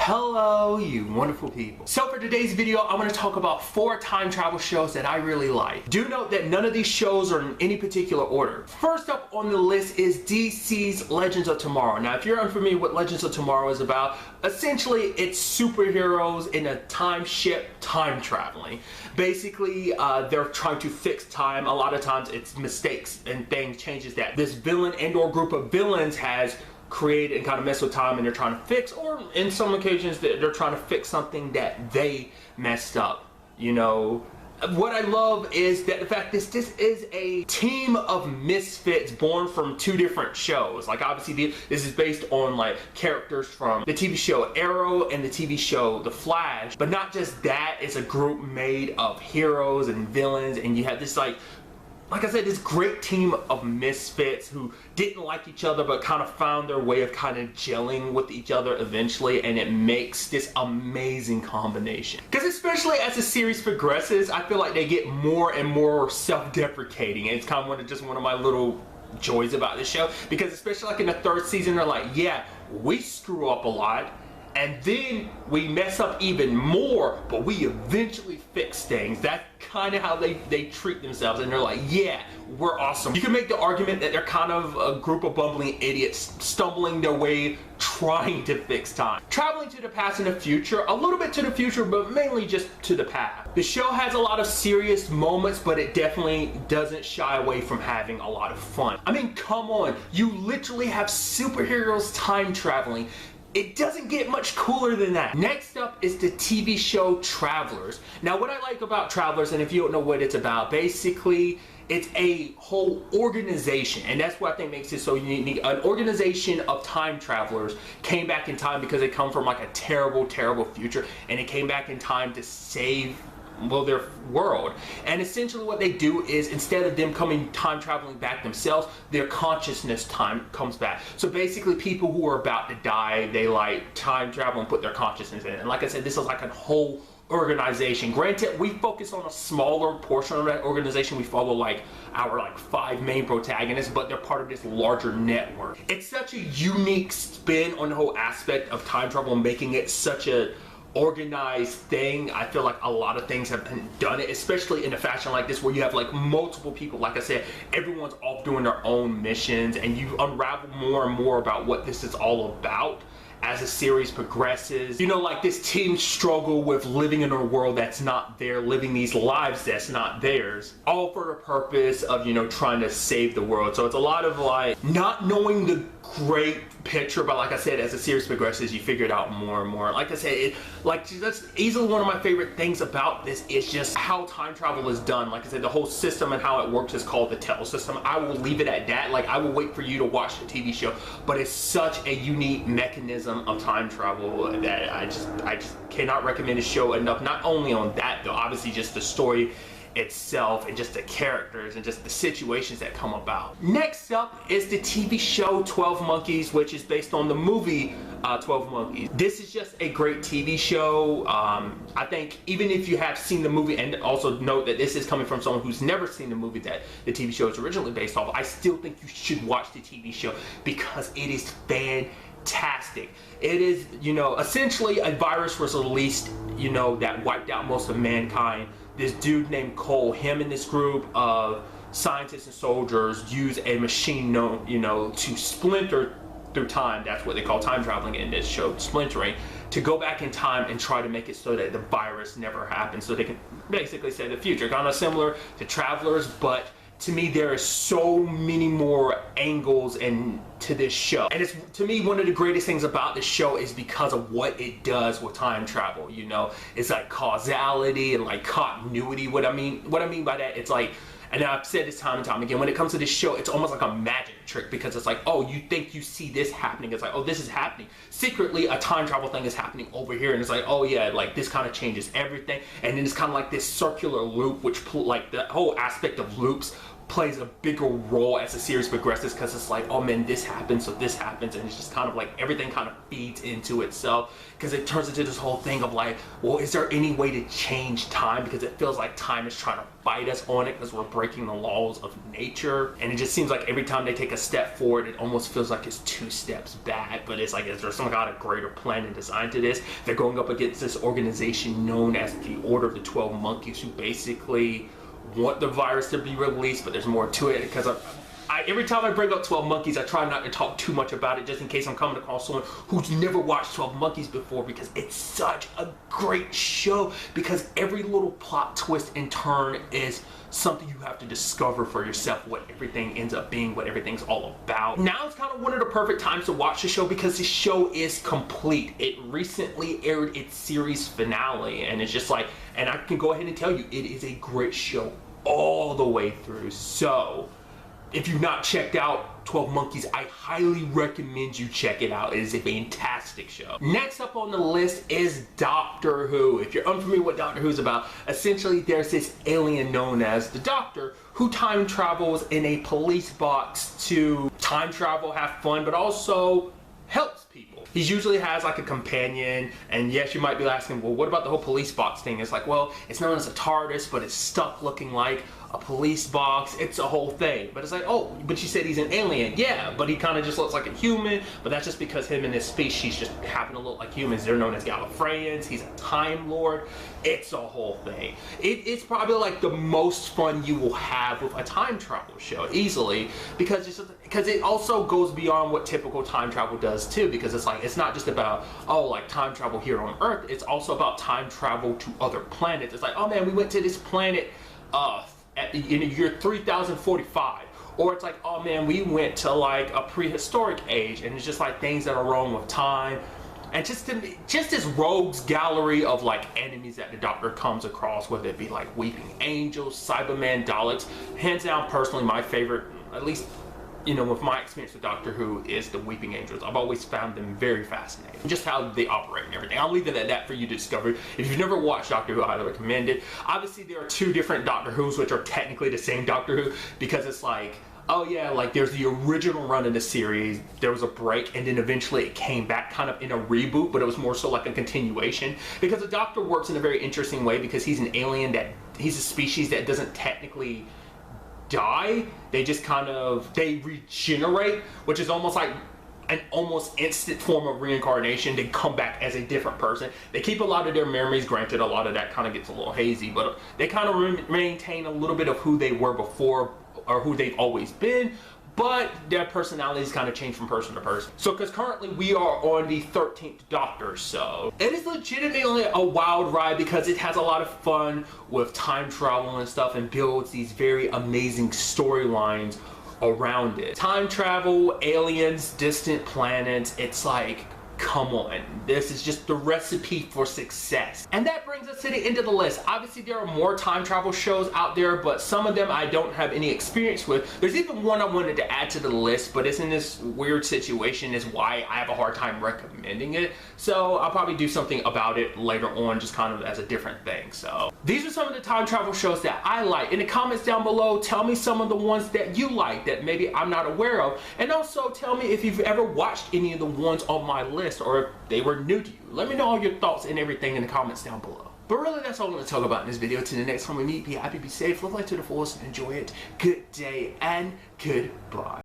Hello, you wonderful people. So for today's video, I'm going to talk about 4 time travel shows that I really like. Do note that none of these shows are in any particular order. First up on the list is DC's Legends of Tomorrow. Now, if you're unfamiliar with Legends of Tomorrow is about, essentially it's superheroes in a time ship time traveling. Basically, they're trying to fix time. A lot of times it's mistakes and things changes that. This villain and or group of villains has create and kind of mess with time, and they're trying to fix, or in some occasions they're trying to fix something that they messed up. You know, what I love is that the fact this is a team of misfits born from 2 different shows. Like obviously this is based on like characters from the TV show Arrow and the TV show The Flash, but not just that, it's a group made of heroes and villains, and you have this like I said, this great team of misfits who didn't like each other but kind of found their way of kind of gelling with each other eventually, and it makes this amazing combination. Because especially as the series progresses, I feel like they get more and more self-deprecating, and it's kind of one of my little joys about this show, because especially like in the 3rd season, they're like, yeah, we screw up a lot, and then we mess up even more, but we eventually fix things. That's kind of how they treat themselves, and they're like, yeah, we're awesome. You can make the argument that they're kind of a group of bumbling idiots stumbling their way trying to fix time. Traveling to the past and the future, a little bit to the future, but mainly just to the past. The show has a lot of serious moments, but it definitely doesn't shy away from having a lot of fun. I mean, come on, you literally have superheroes time traveling. It doesn't get much cooler than that. Next up is the TV show Travelers. Now, what I like about Travelers, and if you don't know what it's about, basically it's a whole organization, and that's what I think makes it so unique. An organization of time travelers came back in time because they come from like a terrible, terrible future, and it came back in time to save, well, their world. And essentially what they do is, instead of them coming time traveling back themselves, their consciousness time comes back. So basically people who are about to die, they like time travel and put their consciousness in it. And like I said, this is like a whole organization. Granted, we focus on a smaller portion of that organization. We follow like our 5 main protagonists, but they're part of this larger network. It's such a unique spin on the whole aspect of time travel, making it such a organized thing. I feel like a lot of things have done it, especially in a fashion like this where you have like multiple people. Like I said, everyone's off doing their own missions, and you unravel more and more about what this is all about as the series progresses. You know, like this team struggle with living in a world that's not there, living these lives that's not theirs, all for the purpose of, you know, trying to save the world. So it's a lot of like not knowing the great picture, but like I said, as the series progresses, you figure it out more and more. Like I said, that's easily one of my favorite things about this is just how time travel is done. Like I said, the whole system and how it works is called the Tell system. I will leave it at that. Like I will wait for you to watch the TV show, but it's such a unique mechanism of time travel that I just cannot recommend the show enough. Not only on that though, obviously just the story itself and just the characters and just the situations that come about. Next up is the TV show 12 Monkeys, which is based on the movie 12 Monkeys. This is just a great TV show. I think even if you have seen the movie, and also note that this is coming from someone who's never seen the movie that the TV show is originally based off, I still think you should watch the TV show because it is fantastic. It is, you know, essentially a virus was released, you know, that wiped out most of mankind. This dude named Cole, him and this group of scientists and soldiers use a machine known, you know, to splinter through time. That's what they call time traveling in this show, splintering, to go back in time and try to make it so that the virus never happens, so they can basically save the future. Kind of similar to Travelers, but to me there is so many more angles to this show, and it's, to me, one of the greatest things about this show is because of what it does with time travel. You know, it's like causality and like continuity. What I mean by that, it's like, and I've said this time and time again, when it comes to this show, it's almost like a magic trick, because it's like, oh, you think you see this happening, it's like, oh, this is happening. Secretly, a time travel thing is happening over here, and it's like, oh yeah, like this kind of changes everything. And then it's kind of like this circular loop, which like the whole aspect of loops plays a bigger role as the series progresses, because it's like, oh man, this happens, so this happens, and it's just kind of like everything kind of feeds into itself, because it turns into this whole thing of like, well, is there any way to change time, because it feels like time is trying to fight us on it, because we're breaking the laws of nature, and it just seems like every time they take a step forward, it almost feels like it's 2 steps back. But it's like, is there some kind of greater plan and design to this? They're going up against this organization known as the Order of the 12 Monkeys, who basically want the virus to be released, but there's more to it, because every time I bring up 12 Monkeys, I try not to talk too much about it, just in case I'm coming across someone who's never watched 12 Monkeys before, because it's such a great show, because every little plot twist and turn is something you have to discover for yourself, what everything ends up being, what everything's all about. Now it's kind of one of the perfect times to watch the show, because the show is complete. It recently aired its series finale, and it's just like, and I can go ahead and tell you, it is a great show all the way through. So if you've not checked out 12 Monkeys, I highly recommend you check it out. It is a fantastic show. Next up on the list is Doctor Who. If you're unfamiliar with what Doctor Who's about, essentially there's this alien known as the Doctor who time travels in a police box to time travel, have fun, but also helps people. He usually has like a companion, and yes, you might be asking, well, what about the whole police box thing? It's like, well, it's known as a TARDIS, but it's stuck looking like a police box. It's a whole thing. But it's like, oh, but you said he's an alien. Yeah, but he kind of just looks like a human, but that's just because him and his species just happen to look like humans. They're known as Gallifreyans. He's a Time Lord. It's a whole thing. It's probably like the most fun you will have with a time travel show, easily, because it also goes beyond what typical time travel does too, because it's like, it's not just about, oh, like time travel here on Earth. It's also about time travel to other planets. It's like, oh man, we went to this planet in the year 3045, or it's like, oh man, we went to like a prehistoric age, and it's just like things that are wrong with time, and just this rogues gallery of like enemies that the Doctor comes across, whether it be like weeping angels, Cybermen, Daleks. Hands down, personally, my favorite, at least, you know, with my experience with Doctor Who, is the Weeping Angels. I've always found them very fascinating, just how they operate and everything. I'll leave it at that for you to discover. If you've never watched Doctor Who, I highly recommend it. Obviously, there are 2 different Doctor Who's, which are technically the same Doctor Who, because it's like, oh yeah, like there's the original run of the series, there was a break, and then eventually it came back kind of in a reboot, but it was more so like a continuation, because the Doctor works in a very interesting way, because he's an alien, that he's a species that doesn't technically die. They just kind of, they regenerate, which is almost like an almost instant form of reincarnation. They come back as a different person. They keep a lot of their memories, granted a lot of that kind of gets a little hazy, but they kind of maintain a little bit of who they were before, or who they've always been, but their personalities kind of change from person to person. So, because currently we are on the 13th Doctor, so it is legitimately a wild ride, because it has a lot of fun with time travel and stuff, and builds these very amazing storylines around it. Time travel, aliens, distant planets, it's like, come on, this is just the recipe for success. And that brings us to the end of the list. Obviously there are more time travel shows out there, but some of them I don't have any experience with. There's even one I wanted to add to the list, but it's in this weird situation, is why I have a hard time recommending it. So I'll probably do something about it later on, just kind of as a different thing. So these are some of the time travel shows that I like. In the comments down below, tell me some of the ones that you like that maybe I'm not aware of, and also tell me if you've ever watched any of the ones on my list, or if they were new to you. Let me know all your thoughts and everything in the comments down below. But really, that's all I'm going to talk about in this video. Till the next time we meet, be happy, be safe, live life to the fullest, and enjoy it. Good day and goodbye.